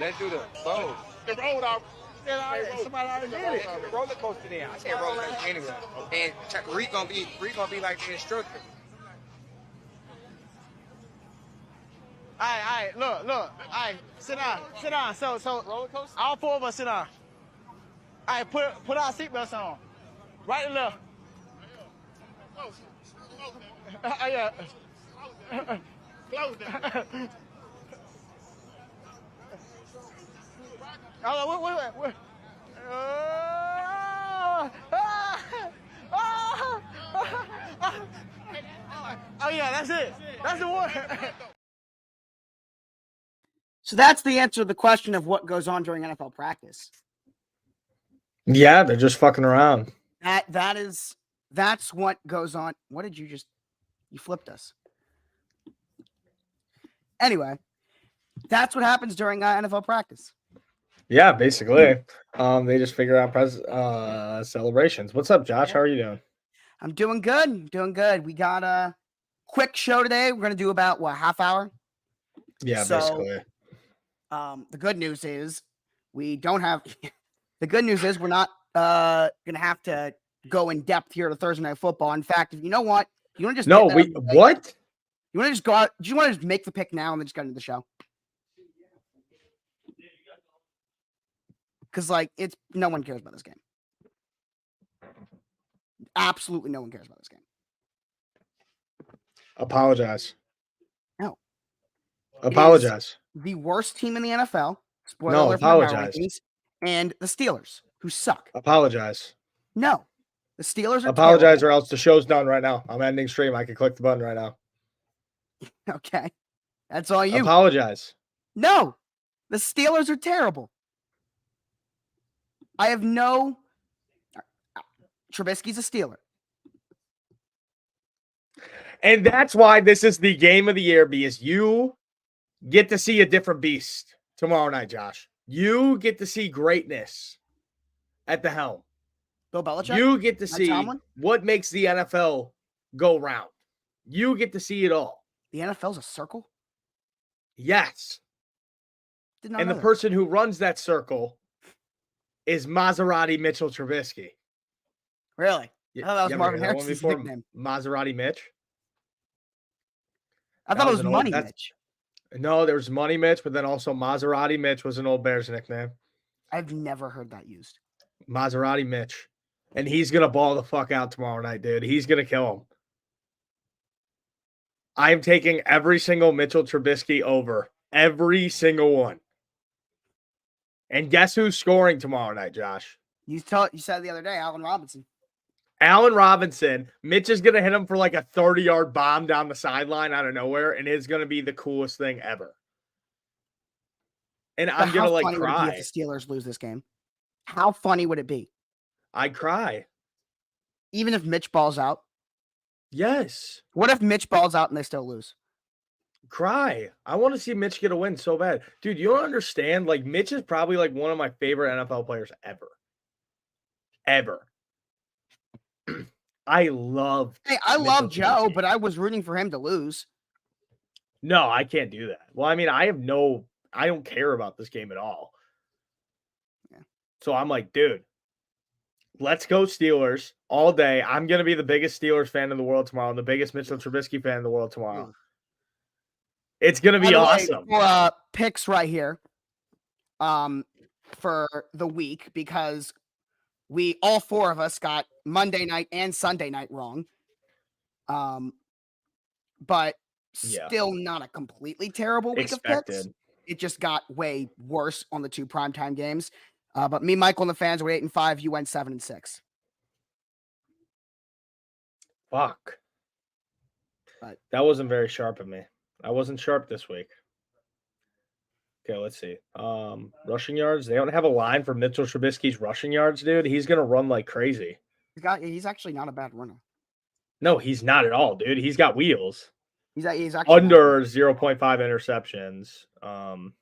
Let's do the road. The road off. Somebody already did it. The roller coaster then. I said roller coaster anyway. And Reed gonna be like the instructor. All right, look. All right, sit down. So Roller coaster? all four of us sit down. All right, put our seatbelts on. Right and left. Yeah. Close that. Wait. Oh yeah, that's it. That's the one. So that's the answer to the question of what goes on during NFL practice. Yeah, they're just fucking around. That's what goes on. What did you flipped us. Anyway, that's what happens during NFL practice. Yeah, basically. They just figure out celebrations. What's up, Josh? How are you doing? I'm doing good. We got a quick show today. We're gonna do about half hour. Yeah, basically. The good news is we don't have. The good news is we're not gonna have to go in depth here to Thursday Night Football. In fact, if you know what, you want to just what? You want to just go out? Do you want to just make the pick now and then just get into the show? Because it's no one cares about this game. Absolutely no one cares about this game. Apologize. No. Apologize. The worst team in the NFL. Spoiler No, alert for my apologize. rankings, and the Steelers, who suck. Apologize. No. The Steelers are Apologize terrible. or else the show's done right now. I'm ending stream. I can click the button right now. Okay. That's all you. Apologize. No. The Steelers are terrible. I have no... Trubisky's a Steeler. And that's why this is the game of the year, because you get to see a different beast tomorrow night, Josh. You get to see greatness at the helm. Bill Belichick? You get to see Tomlin? what makes the NFL go round. You get to see it all. The NFL's a circle? Yes. Did not And know the that. person who runs that circle is Maserati Mitchell Trubisky. Really? I thought that was Marvin that one Harrison's before? nickname. Maserati Mitch? I thought it was Money Mitch. No, there was Money Mitch, but then also Maserati Mitch was an old Bears nickname. I've never heard that used. Maserati Mitch. And he's going to ball the fuck out tomorrow night, dude. He's going to kill him. I'm taking every single Mitchell Trubisky over. Every single one. And guess who's scoring tomorrow night, Josh? You said the other day, Allen Robinson. Allen Robinson. Mitch is going to hit him for like a 30-yard bomb down the sideline out of nowhere, and it's going to be the coolest thing ever. And I'm going to cry. How funny would it be if the Steelers lose this game? How funny would it be? I'd cry. Even if Mitch balls out? Yes. What if Mitch balls out and they still lose? Cry. I want to see Mitch get a win so bad. Dude, you don't understand. Mitch is probably one of my favorite NFL players ever. Ever. I love Joe, but I was rooting for him to lose. No, I can't do that. Well, I mean, I don't care about this game at all. Yeah. So I'm like, dude, let's go Steelers all day. I'm going to be the biggest Steelers fan in the world tomorrow and the biggest Mitchell Trubisky fan in the world tomorrow. It's going to be awesome. Picks right here for the week, because all four of us got Monday night and Sunday night wrong. But still not a completely terrible week of picks. It just got way worse on the two primetime games. But me, Michael, and the fans were 8-5. You went 7-6. Fuck. But that wasn't very sharp of me. I wasn't sharp this week. Okay, let's see. Rushing yards. They don't have a line for Mitchell Trubisky's rushing yards, dude. He's gonna run like crazy. He's actually not a bad runner. No, he's not at all, dude. He's got wheels. He's actually under 0.5 interceptions.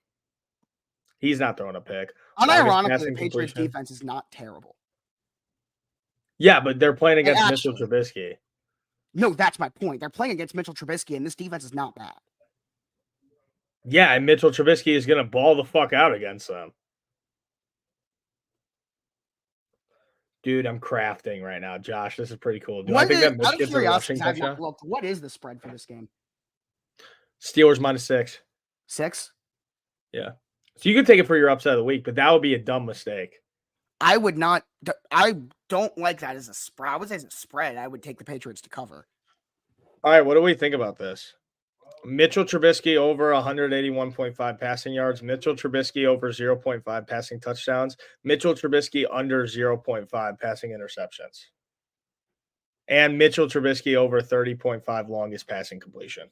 He's not throwing a pick. Unironically, the Patriots defense is not terrible. Yeah, but they're playing against Mitchell Trubisky. No, that's my point. They're playing against Mitchell Trubisky, and this defense is not bad. Yeah, and Mitchell Trubisky is going to ball the fuck out against them. Dude, I'm crafting right now. Josh, this is pretty cool. Do I think that Mitch gets a rushing touchdown? Look, what is the spread for this game? Steelers -6. 6? Yeah. So you could take it for your upset of the week, but that would be a dumb mistake. I would not. I don't like that as a spread. I would say as a spread, I would take the Patriots to cover. All right, what do we think about this? Mitchell Trubisky over 181.5 passing yards. Mitchell Trubisky over 0.5 passing touchdowns. Mitchell Trubisky under 0.5 passing interceptions. And Mitchell Trubisky over 30.5 longest passing completion.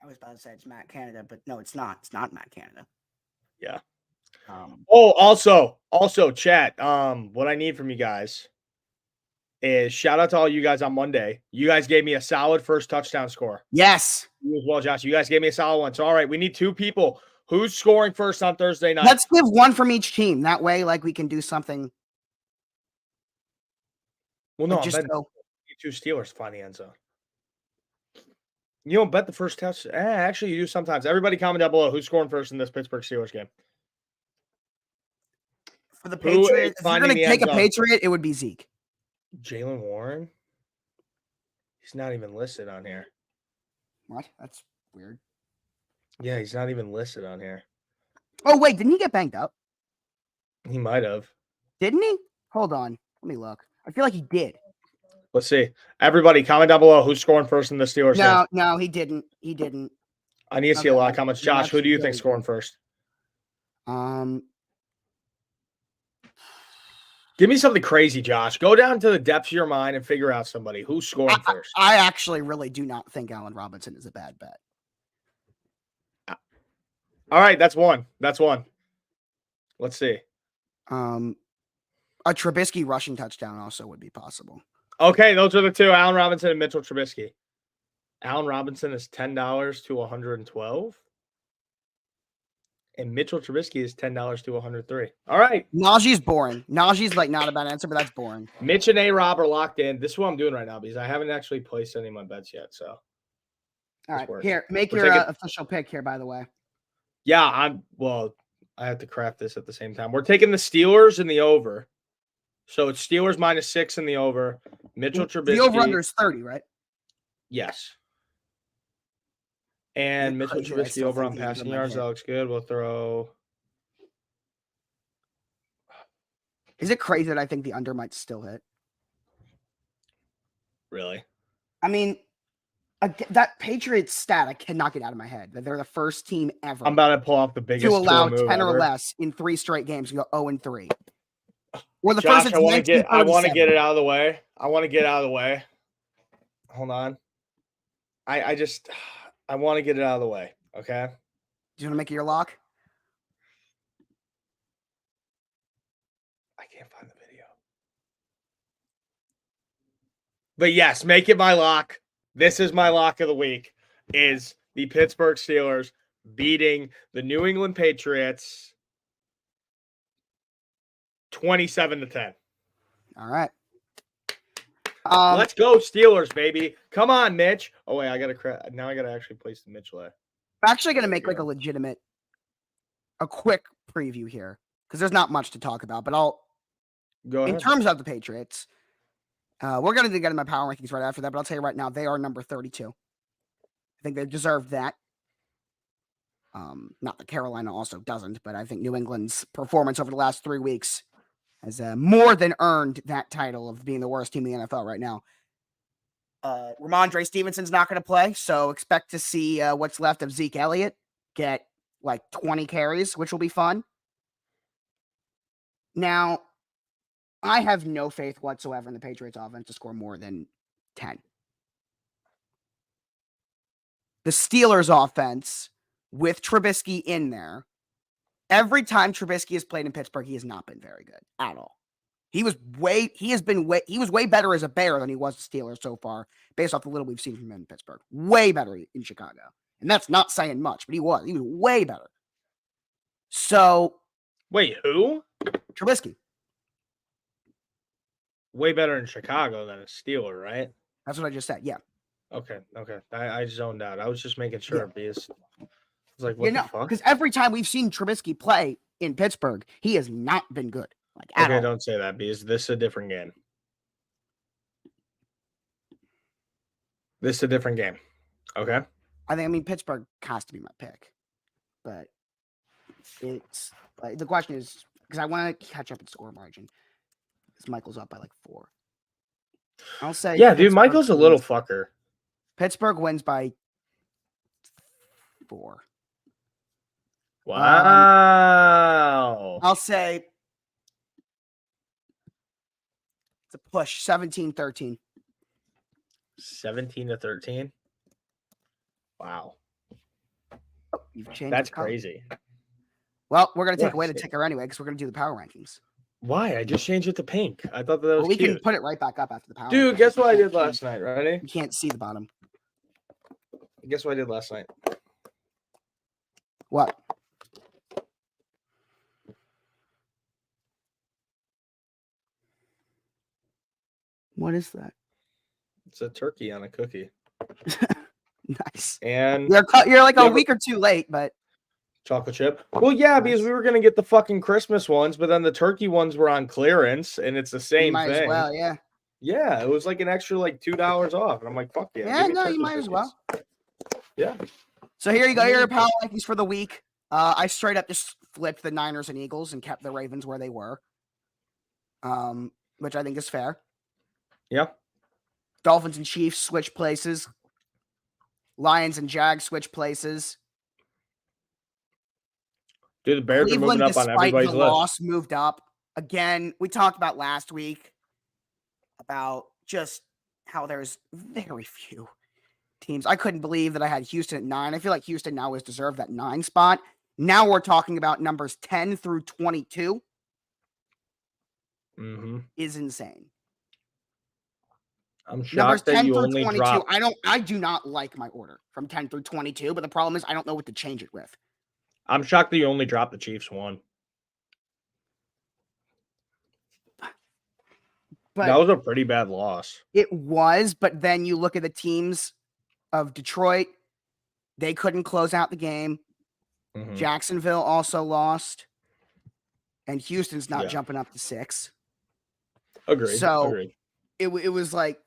I was about to say it's Matt Canada, but no, it's not. It's not Matt Canada. Yeah. Also, chat. What I need from you guys is shout out to all you guys on Monday. You guys gave me a solid first touchdown score. Yes. You as well, Josh. You guys gave me a solid one. So, all right, we need 2 people. Who's scoring first on Thursday night? Let's give one from each team. That way, like, we can do something. Well, no, just go. 2 Steelers find the end zone. You don't bet the first touch. Actually, you do sometimes. Everybody comment down below who's scoring first in this Pittsburgh Steelers game. For the Patriots, if you're going to take a Patriot, it would be Zeke. Jaylen Warren? He's not even listed on here. What? That's weird. Yeah, he's not even listed on here. Oh, wait. Didn't he get banged up? He might have. Didn't he? Hold on. Let me look. I feel like he did. Let's see. Everybody, comment down below who's scoring first in the Steelers game. No, he didn't. He didn't. I need to see a lot of comments. Josh, who do you think scoring first? Give me something crazy, Josh. Go down to the depths of your mind and figure out somebody. Who's scoring first? I actually really do not think Allen Robinson is a bad bet. All right, that's one. Let's see. A Trubisky rushing touchdown also would be possible. Okay, those are the 2, Allen Robinson and Mitchell Trubisky. Allen Robinson is $10 to 112. And Mitchell Trubisky is $10 to 103. All right. Najee's boring. Najee's like not a bad answer, but that's boring. Mitch and A-Rob are locked in. This is what I'm doing right now because I haven't actually placed any of my bets yet. So, all right, here, make your official pick here. By the way, yeah, I have to craft this at the same time. We're taking the Steelers in the over, so it's Steelers -6 in the over. Mitchell Trubisky. The over under is 30, right? Yes. And Mitchell Trubisky over on passing yards. That looks good. We'll throw. Is it crazy that I think the under might still hit? Really? I mean, that Patriots stat I cannot get out of my head. That they're the first team ever. I'm about to pull off the biggest to allow 10 ever. or less in 3 straight games and go 0-3. Or the Josh, first. I want to get it out of the way. Hold on. I want to get it out of the way. Okay. Do you want to make it your lock? I can't find the video. But yes, make it my lock. This is my lock of the week. Is the Pittsburgh Steelers beating the New England Patriots 27-10. All right. Let's go Steelers, baby. Come on, Mitch. Oh, wait, I got to actually place the Mitchell there. I'm actually going to make like a quick preview here because there's not much to talk about, but I'll go ahead. In terms of the Patriots, we're going to get in my power rankings right after that, but I'll tell you right now, they are number 32. I think they deserve that. Not that Carolina also doesn't, but I think New England's performance over the last 3 weeks has more than earned that title of being the worst team in the NFL right now. Ramondre Stevenson's not going to play, so expect to see what's left of Zeke Elliott get like 20 carries, which will be fun. Now, I have no faith whatsoever in the Patriots offense to score more than 10. The Steelers offense, with Trubisky in there, every time Trubisky has played in Pittsburgh, he has not been very good at all. He was way better as a Bear than he was a Steeler so far, based off the little we've seen from him in Pittsburgh. Way better in Chicago. And that's not saying much, but he was way better. So. Wait, who? Trubisky. Way better in Chicago than a Steeler, right? That's what I just said. Yeah. Okay. I zoned out. I was just making sure because I was like, what You the know, fuck? because every time we've seen Trubisky play in Pittsburgh, he has not been good. Like at Okay, all. don't say that because this is a different game. This is a different game. Okay. I mean, Pittsburgh has to be my pick, but it's the question is because I want to catch up in score margin. Because Michael's up by like 4. I'll say, Yeah, dude, Pittsburgh Michael's a little fucker. Pittsburgh wins by 4. Wow. I'll say it's a push, 17-13. 17-13. Wow. You've changed. That's the color. crazy. Well, we're gonna take Yeah, away the see. ticker anyway because we're gonna do the power rankings. Why? I just changed it to pink. I thought that was Well, we cute. can put it right back up after the power. Dude, rankings. guess what I did last night? Ready? You can't see the bottom. Guess what I did last night? What? What is that? It's a turkey on a cookie. Nice. And You're like a Never- week or two late, but chocolate chip. Well, yeah, because Nice. we were gonna get the fucking Christmas ones, but then the turkey ones were on clearance, and it's the you same might thing. as well. Yeah. Yeah, it was like an extra like $2 off, and I'm like, fuck yeah. Yeah, give me no, you turkey might as well. cookies. Yeah. So here you go. Here are your power rankings for the week. I straight up just flipped the Niners and Eagles and kept the Ravens where they were, which I think is fair. Yeah. Dolphins and Chiefs switch places. Lions and Jags switch places. Dude, the Bears are moving up on despite everybody's the list. loss, moved up. Again, we talked about last week about just how there's very few teams. I couldn't believe that I had Houston at 9. I feel like Houston now has deserved that 9 spot. Now we're talking about numbers 10 through 22 Mm-hmm. is insane. I'm Numbers shocked that 10 you through only 22. dropped. I do not like my order from 10 through 22, but the problem is I don't know what to change it with. I'm shocked that you only dropped the Chiefs one. But That was a pretty bad loss. it was, but then you look at the teams of Detroit, they couldn't close out the game. Mhm. Jacksonville also lost. And Houston's not Yeah. jumping up to 6. Agreed. So Agreed. it was like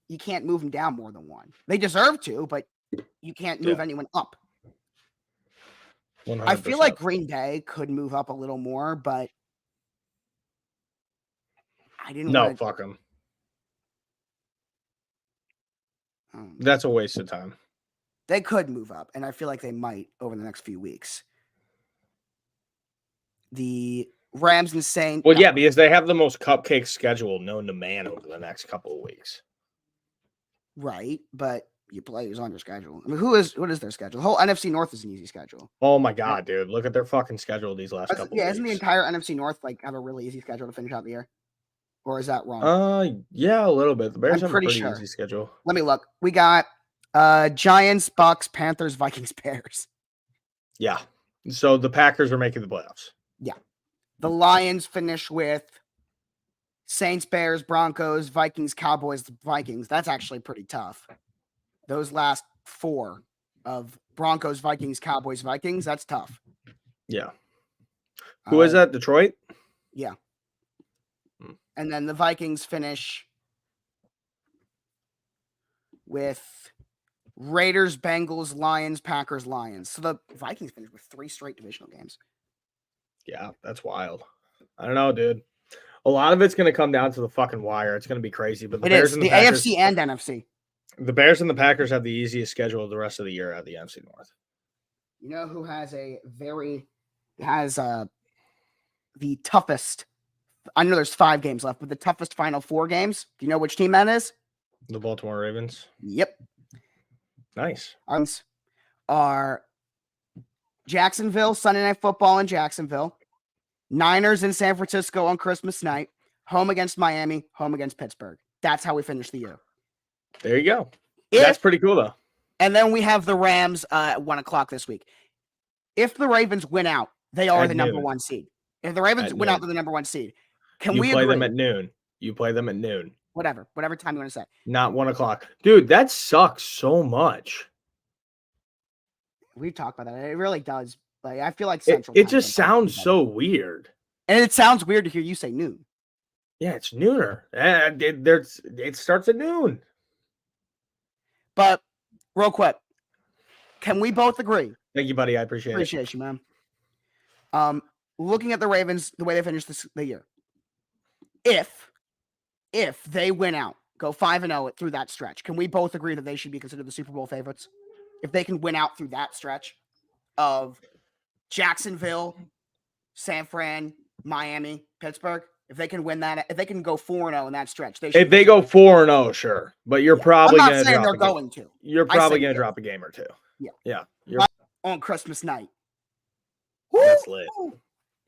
you can't move them down more than 1. They deserve to, but you can't move anyone up. 100%. I feel like Green Bay could move up a little more, but I didn't No, want to. fuck them. That's a waste of time. They could move up, and I feel like they might over the next few weeks. The Rams and Saints. Well, yeah, because they have the most cupcake schedule known to man over the next couple of weeks. Right, but you play who's on your schedule. I mean, what is their schedule? The whole NFC North is an easy schedule. Oh my god, dude! Look at their fucking schedule these last couple. Yeah, weeks. isn't the entire NFC North like have a really easy schedule to finish out the year? Or is that wrong? Yeah, a little bit. The Bears have a pretty pretty sure. easy schedule. Let me look. We got Giants, Bucks, Panthers, Vikings, Bears. Yeah. So the Packers are making the playoffs. Yeah. The Lions finish with Saints, Bears, Broncos, Vikings, Cowboys, Vikings. That's actually pretty tough. Those last 4 of Broncos, Vikings, Cowboys, Vikings, that's tough. Yeah. Who is that? Detroit? Yeah. And then the Vikings finish with Raiders, Bengals, Lions, Packers, Lions. So the Vikings finish with 3 straight divisional games. Yeah, that's wild. I don't know, dude. A lot of it's going to come down to the fucking wire. It's going to be crazy. But the Bears is and the Packers, AFC and NFC. The Bears and the Packers have the easiest schedule the rest of the year out of the NFC North. You know who has the toughest? I know there's 5 games left, but the toughest final 4 games. Do you know which team that is? The Baltimore Ravens. Yep. Nice. Are Jacksonville, Sunday Night Football in Jacksonville, Niners in San Francisco on Christmas night, home against Miami, home against Pittsburgh. That's how we finish the year. There you go. That's pretty cool, though. And then we have the Rams at 1 o'clock this week. If the Ravens win out, they are the number 1 seed. If the Ravens win out, they're the number 1 seed. Can we play agree? them at noon? You play them at noon. whatever time you want to say. Not 1 o'clock. Dude, that sucks so much. We've talked about that. It really does. Like, I feel like It, Central. it Time just zone probably sounds better. so weird. And it sounds weird to hear you say noon. Yeah, it's nooner. It starts at noon. But real quick, can we both agree? Thank you, buddy. I appreciate it. Appreciate you, man. Looking at the Ravens, the way they finished the year, if they win out, go 5-0 through that stretch, can we both agree that they should be considered the Super Bowl favorites? If they can win out through that stretch of Jacksonville, San Fran, Miami, Pittsburgh, if they can win that, if they can go 4-0 in that stretch, they should. If they go 4-0, sure, but you're probably I'm going not to saying drop. they're going to. You're probably going to drop a game or two. Yeah. You're On Christmas night. That's lit.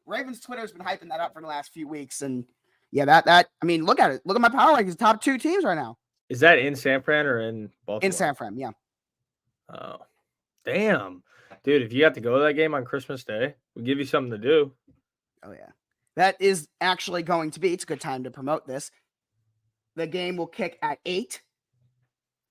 Ravens Twitter's been hyping that up for the last few weeks, and yeah, that I mean, look at it. Look at my power rankings. Top 2 teams right now. Is that in San Fran or in Baltimore? In San Fran, yeah. Oh, damn, dude! If you have to go to that game on Christmas Day, we'll give you something to do. Oh yeah, that is actually going to be. It's a good time to promote this. The game will kick at 8.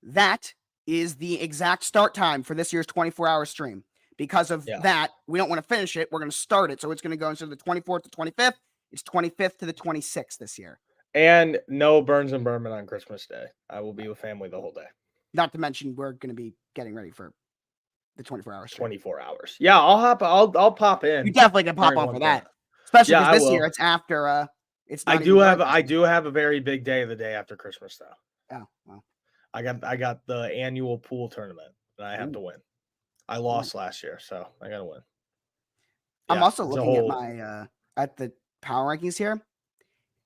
That is the exact start time for this year's 24-hour stream. Because of that, we don't want to finish it. We're going to start it. So it's going to go instead of the 24th to 25th. It's 25th to the 26th this year. And no Burns and Berman on Christmas Day. I will be with family the whole day. Not to mention, we're going to be getting ready for the 24-hour stream. 24 hours. Yeah, I'll pop in. You definitely can pop on for that. Especially because this year it's after it's I do have a very big day the day after Christmas though. Oh, well. I got the annual pool tournament and I have to win. I lost last year, so I gotta win. I'm also looking at my at the power rankings here,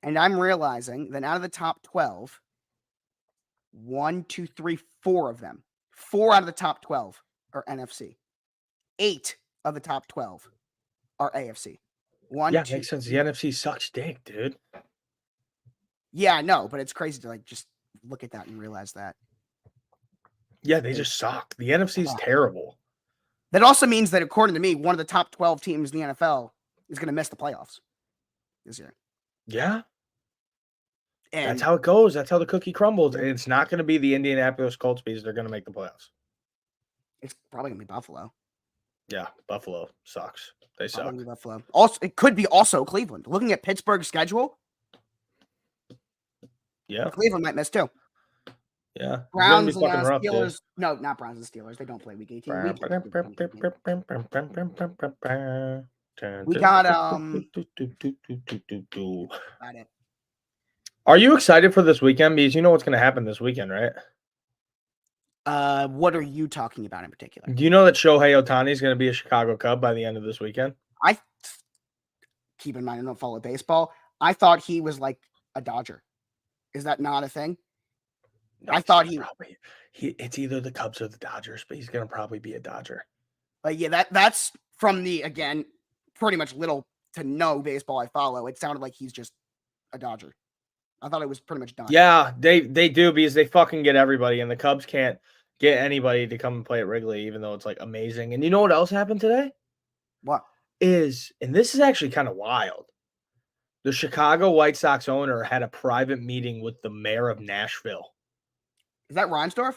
and I'm realizing that out of the top 12, 1, 2, 3, 4 of them, 4 out of the top 12 are NFC. 8 of the top 12 are AFC. Makes sense. The NFC sucks dick, dude. Yeah, I know, but it's crazy to just look at that and realize that. Yeah, they just suck. The NFC is terrible. That also means that, according to me, one of the top 12 teams in the NFL is going to miss the playoffs this year. Yeah. And that's how it goes. That's how the cookie crumbles. And it's not going to be the Indianapolis Colts because they're going to make the playoffs. It's probably going to be Buffalo. Yeah, Buffalo sucks. They suck. Buffalo. Also, it could be also Cleveland. Looking at Pittsburgh's schedule, Cleveland might miss too. Yeah. Browns and Steelers. No, not Browns and Steelers. They don't play week 18. We got Are you excited for this weekend? Because you know what's going to happen this weekend, right? What are you talking about in particular? Do you know that Shohei Ohtani is going to be a Chicago Cub by the end of this weekend? Keep in mind, I don't follow baseball. I thought he was like a Dodger. Is that not a thing? No, I thought it's either the Cubs or the Dodgers, but he's going to probably be a Dodger. Yeah, that's from the, again, pretty much little to no baseball I follow. It sounded like he's just a Dodger. I thought it was pretty much done. Yeah, they do because they fucking get everybody, and the Cubs can't get anybody to come and play at Wrigley, even though it's like amazing. And you know what else happened today? What? And this is actually kind of wild. The Chicago White Sox owner had a private meeting with the mayor of Nashville. Is that Reinsdorf?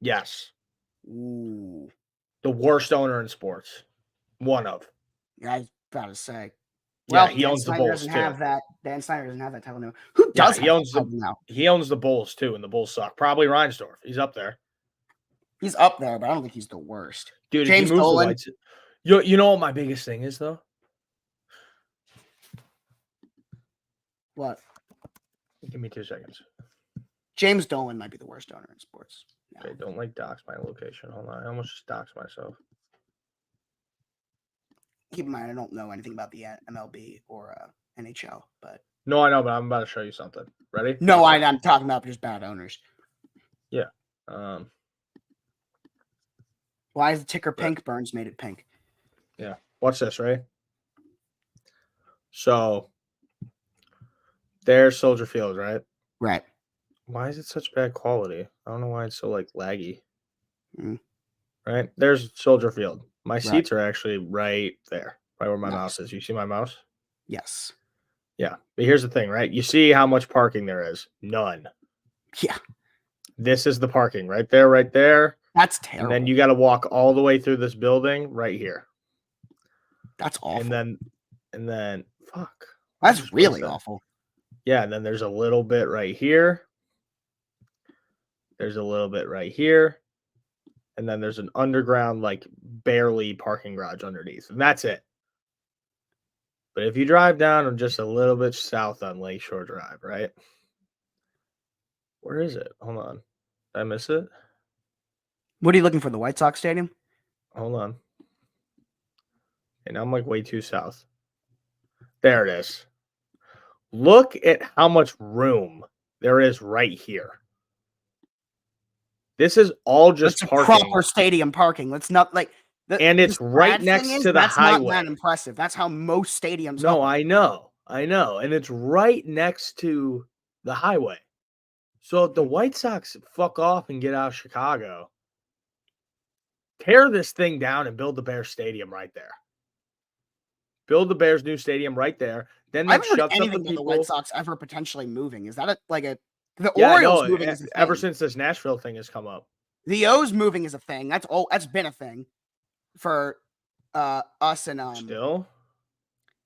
Yes. Ooh. The worst owner in sports. One of. Yeah, I was about to say. Well, he owns the Bulls doesn't too. Have that. Dan Snyder doesn't have that title now. Who does? He owns the Bulls too, and the Bulls suck. Probably Reinsdorf. He's up there. He's up there, but I don't think he's the worst. Dude, James Dolan. You know what my biggest thing is though? What? Give me 2 seconds. James Dolan might be the worst owner in sports. No. Okay, don't dox my location. Hold on. I almost just doxed myself. Keep in mind, I don't know anything about the MLB or NHL, but no, I know, but I'm about to show you something. Ready? No, I'm talking about just bad owners. Yeah. Why is the ticker pink? Burns made it pink. Yeah. Watch this, right? So there's Soldier Field, right? Right. Why is it such bad quality? I don't know why it's so laggy. Mm. Right? There's Soldier Field. My seats are actually right there, right where my mouse is. You see my mouse? Yes. Yeah, but here's the thing, right? You see how much parking there is? None. Yeah, This is the parking right there, right there. that's And terrible. then you got to walk all the way through this building right here. That's awful. And then fuck. That's really awful. Yeah, and then there's a little bit right here. There's a little bit right here. And then there's an underground, like barely parking garage underneath. And that's it. But if you drive down just a little bit south on Lakeshore Drive, right? Where is it? Hold on. Did I miss it? What are you looking for? The White Sox Stadium? Hold on. And I'm like way too south. There it is. Look at how much room there is right here. This is all just That's parking. proper stadium parking. Let's not like. And it's right next to the that's highway. Not that impressive. That's how most stadiums. No, are. I know, and it's right next to the highway. So if the White Sox fuck off and get out of Chicago, tear this thing down and build the Bears Stadium right there. Build the Bears new stadium right there. Then that shuts up the people. The White Sox ever potentially moving? Is that the Orioles moving? Is a thing. Ever since this Nashville thing has come up, the O's moving is a thing. That's been a thing for us and still.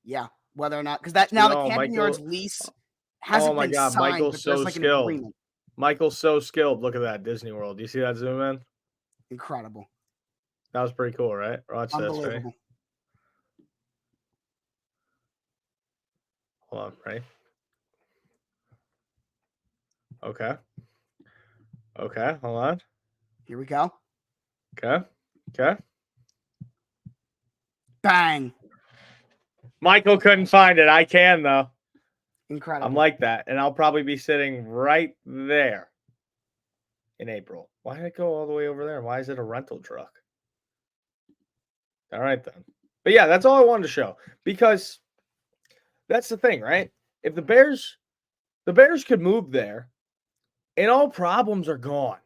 Yeah, whether or not because that now the Camden Yards lease hasn't been signed. Michael's so skilled. Michael's so skilled. Look at that Disney World. Do you see that zoom in? Incredible. That was pretty cool, right? Watch this, right? Hold on, right? Okay. Okay, hold on. Here we go. Okay. Okay. Bang. Michael couldn't find it. I can, though. Incredible. I'm like that. And I'll probably be sitting right there in April. Why did it go all the way over there? Why is it a rental truck? All right, then. But yeah, that's all I wanted to show. Because that's the thing, right? If the Bears could move there, and all problems are gone.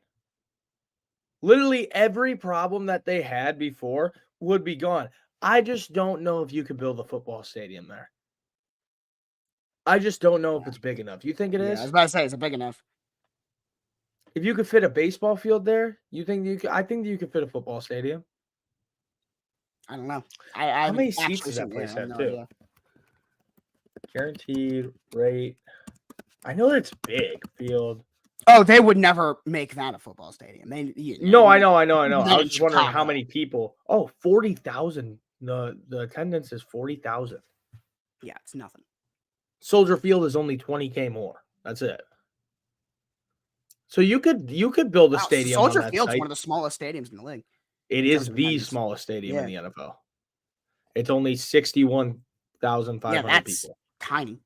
Literally every problem that they had before would be gone. I just don't know if you could build a football stadium there. I just don't know if it's big enough. You think it is? I was about to say, is it big enough? If you could fit a baseball field there, you think you could? I think you could fit a football stadium. I don't know. How many seats does that place have, too? Guaranteed rate. I know it's big field. Oh, they would never make that a football stadium. I know. I was just wondering how many people. Oh, 40,000. The attendance is 40,000. Yeah, it's nothing. Soldier Field is only 20K more. That's it. So you could build a stadium. Soldier on that Field's site. one of the smallest stadiums in the league. It is the smallest stadium in the NFL. It's only 61,500 people. Tiny.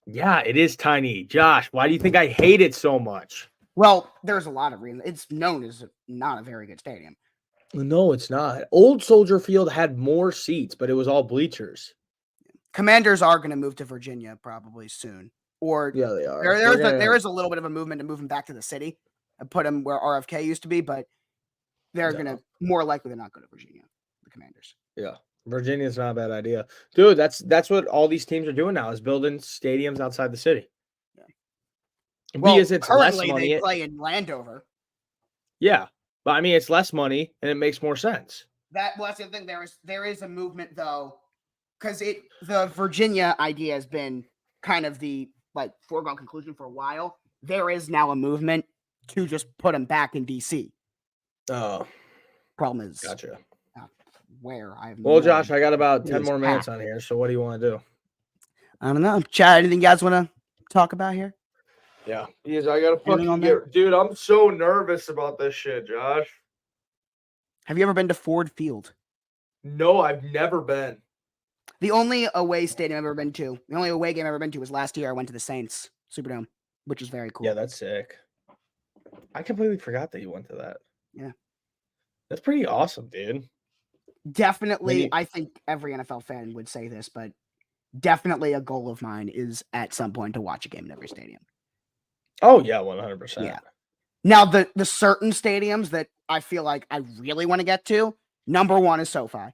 Yeah, it is tiny. Josh, why do you think I hate it so much? Well, there's a lot of reasons. It's known as not a very good stadium. No, it's not. Old Soldier Field had more seats, but it was all bleachers. Commanders are going to move to Virginia probably soon. Or yeah, they are. There is a little bit of a movement to move them back to the city and put them where RFK used to be, but they're going to more likely than not go to Virginia. The Commanders. Yeah. Virginia's not a bad idea. Dude, that's what all these teams are doing now is building stadiums outside the city. Yeah. Well, because it's less currently money. They play in Landover. Yeah. But I mean it's less money and it makes more sense. That's the thing. There is a movement though, because the Virginia idea has been kind of the foregone conclusion for a while. There is now a movement to just put them back in DC. Oh. Problem is gotcha. Where I have Josh, I got about 10 more minutes on here. So what do you want to do? I don't know. Chad, anything you guys want to talk about here? Yeah. Yes, I gotta fucking dude, I'm so nervous about this shit, Josh. Have you ever been to Ford Field? No, I've never been. The only away stadium I've ever been to, the only away game I've ever been to was last year. I went to the Saints Superdome, which was very cool. Yeah, that's sick. I completely forgot that you went to that. Yeah. That's pretty awesome, dude. Definitely, I think every NFL fan would say this, but definitely a goal of mine is at some point to watch a game in every stadium. Oh, yeah, 100%. Yeah. Now, the certain stadiums that I feel like I really want to get to, number one is SoFi.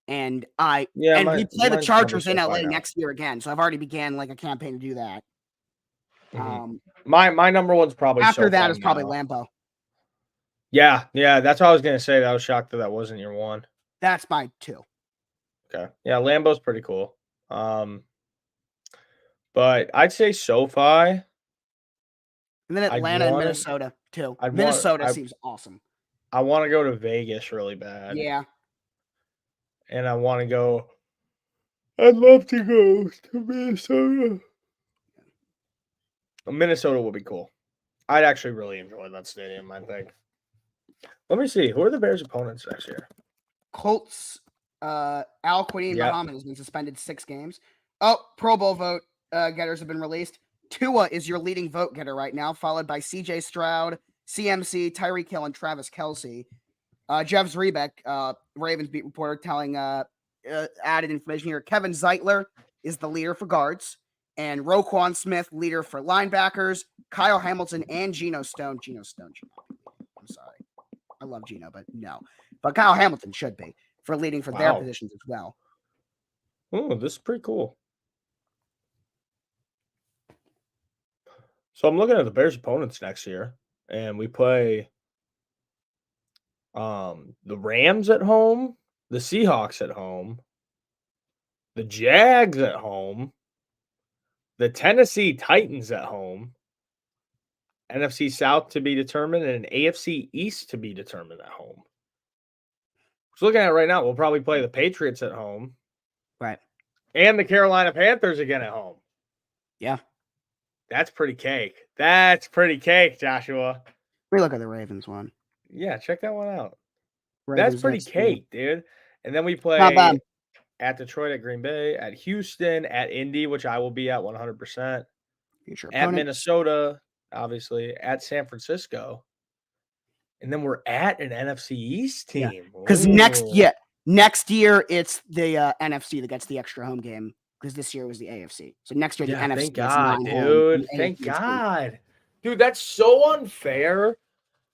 And we Yeah, play the mine's Chargers in probably LA SoFi now. next year again. So I've already began like a campaign to do that. Mhm. My number one's probably After that SoFi is probably now. Lambeau. Yeah, that's what I was gonna say. I was shocked that wasn't your one. That's my 2. Okay, yeah, Lambeau's pretty cool. But I'd say SoFi. And then Atlanta and Minnesota too. Minnesota seems awesome. I want to go to Vegas really bad. Yeah. And I want to go. I'd love to go to Minnesota. Minnesota would be cool. I'd actually really enjoy that stadium, I think. Let me see. Who are the Bears' opponents next year? Colts, Al Quinn Muhammad has been suspended 6 games. Oh, Pro Bowl vote getters have been released. Tua is your leading vote getter right now, followed by C.J. Stroud, CMC, Tyreek Hill, and Travis Kelce. Jeff Zrebeck, Ravens beat reporter, telling added information here. Kevin Zeitler is the leader for guards, and Roquan Smith, leader for linebackers. Kyle Hamilton and Geno Stone. Geno Stone should not be. I'm sorry. I love Geno, but no. But Kyle Hamilton should be for leading for their positions as well. Oh, this is pretty cool. So I'm looking at the Bears' opponents next year, and we play the Rams at home, the Seahawks at home, the Jags at home, the Tennessee Titans at home, NFC South to be determined, and AFC East to be determined at home. So looking at it right now, we'll probably play the Patriots at home. Right. And the Carolina Panthers again at home. Yeah. That's pretty cake. That's pretty cake, Joshua. We look at the Ravens one. Yeah, check that one out. Ravens That's pretty cake, dude. And then we play at Detroit, at Green Bay, at Houston, at Indy, which I will be at 100%. At Minnesota, obviously, at San Francisco. And then we're at an NFC East team. Because next year it's the NFC that gets the extra home game. Because this year was the AFC. So next year the NFC. Thank God, dude. Thank God. Dude, that's so unfair.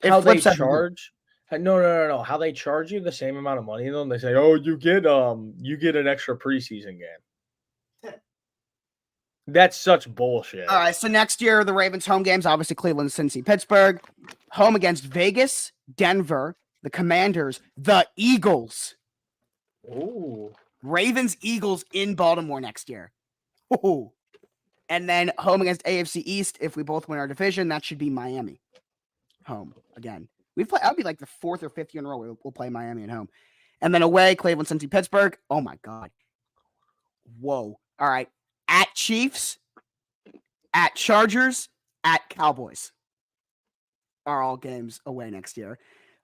How they charge. No. How they charge you the same amount of money though, and they say, "Oh, you get an extra preseason game." That's such bullshit. All right, so next year the Ravens home games, obviously Cleveland, Cincy, Pittsburgh, home against Vegas, Denver, the Commanders, the Eagles. Ooh. Ravens, Eagles in Baltimore next year. Ooh. And then home against AFC East, if we both win our division, that should be Miami. Home again. That'll be like the 4th or 5th year in a row we'll play Miami at home. And then away, Cleveland, Cincy, Pittsburgh. Oh my God. Whoa. All right. At Chiefs, at Chargers, at Cowboys are all games away next year.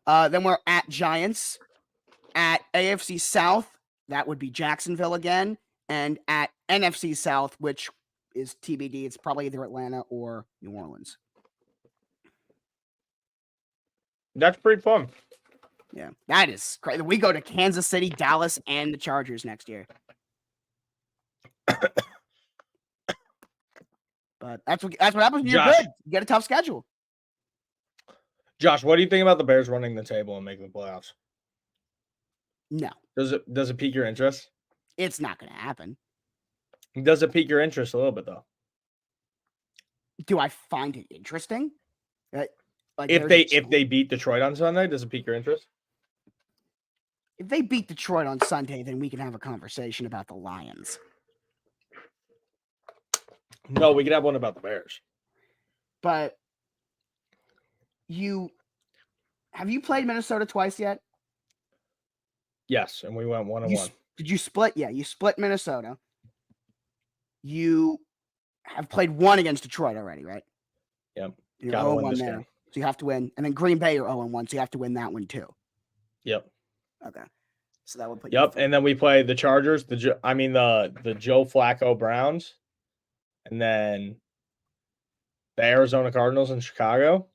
Then we're at Giants, at AFC South. That would be Jacksonville again. And at NFC South, which is TBD, it's probably either Atlanta or New Orleans. That's pretty fun. Yeah, that is crazy. We go to Kansas City, Dallas, and the Chargers next year. But that's what happens when you're good. You get a tough schedule. Josh, what do you think about the Bears running the table and making the playoffs? No. Does it pique your interest? It's not going to happen. Does it pique your interest a little bit though? Do I find it interesting? Like if they beat Detroit on Sunday, does it pique your interest? If they beat Detroit on Sunday, then we can have a conversation about the Lions. No, we can have one about the Bears. But have you played Minnesota twice yet? Yes, and we went 1-1. Did you split? Yeah, you split Minnesota. You have played one against Detroit already, right? Yep. You're 0-1 there. Game. So you have to win. And then Green Bay, you're 0-1, so you have to win that one too. Yep. Okay. So that would put you and then we play the Chargers, the Joe Flacco Browns, and then the Arizona Cardinals in Chicago,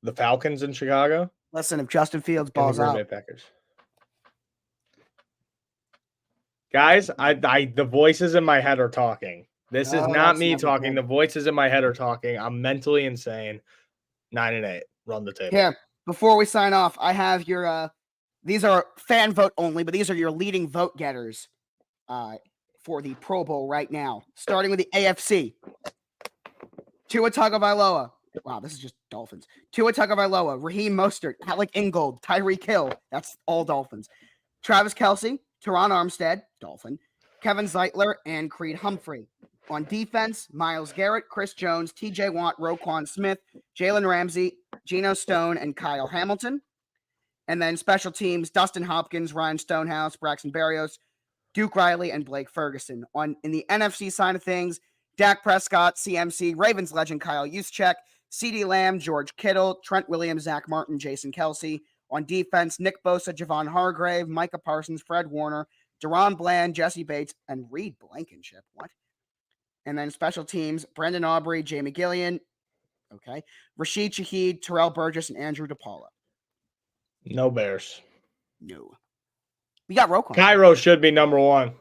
the Falcons in Chicago. Listen, if Justin Fields balls out. Green Bay Packers. Guys, the voices in my head are talking. This is not me talking. The voices in my head are talking. I'm mentally insane. 9-8. Run the table. Here, before we sign off, I have your These are fan vote only, but these are your leading vote getters for the Pro Bowl right now. Starting with the AFC. Tua Tagovailoa. Wow, this is just Dolphins. Tua Tagovailoa, Raheem Mostert, Alec Ingold, Tyreek Hill. That's all Dolphins. Travis Kelce, Teron Armstead, Dolphin, Kevin Zeitler, and Creed Humphrey. On defense, Myles Garrett, Chris Jones, TJ Watt, Roquan Smith, Jalen Ramsey, Geno Stone, and Kyle Hamilton. And then special teams, Dustin Hopkins, Ryan Stonehouse, Braxton Berrios, Duke Riley, and Blake Ferguson. In the NFC side of things, Dak Prescott, CMC, Ravens legend Kyle Juszczyk, CeeDee Lamb, George Kittle, Trent Williams, Zach Martin, Jason Kelce. On defense, Nick Bosa, Javon Hargrave, Micah Parsons, Fred Warner, Deron Bland, Jesse Bates, and Reed Blankenship. What? And then special teams, Brendan Aubrey, Jamie Gillian, okay, Rashid Shaheed, Terrell Burgess, and Andrew DePaula. No Bears. No. We got Roquan. Cairo should be number one.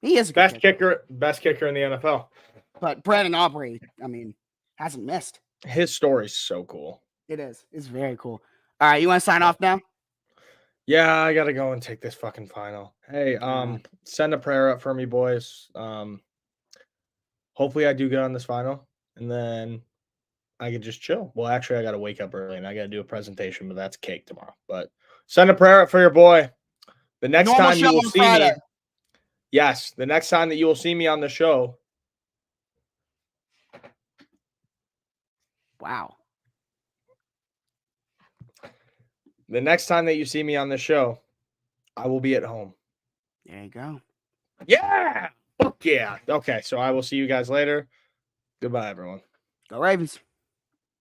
He is a best kicker in the NFL. But Brandon Aubrey, I mean, hasn't missed. His story's so cool. It is. It's very cool. All right, you want to sign off now? Yeah, I gotta go and take this fucking final. Hey, send a prayer up for me, boys. Hopefully I do get on this final, and then I can just chill. Well, actually, I gotta wake up early and I gotta do a presentation, but that's cake tomorrow. But send a prayer up for your boy. The next time you will see me. Yes, the next time that you will see me on the show. Wow. The next time that you see me on the show, I will be at home. There you go. Yeah. Fuck yeah. Okay, so I will see you guys later. Goodbye, everyone. Go Ravens.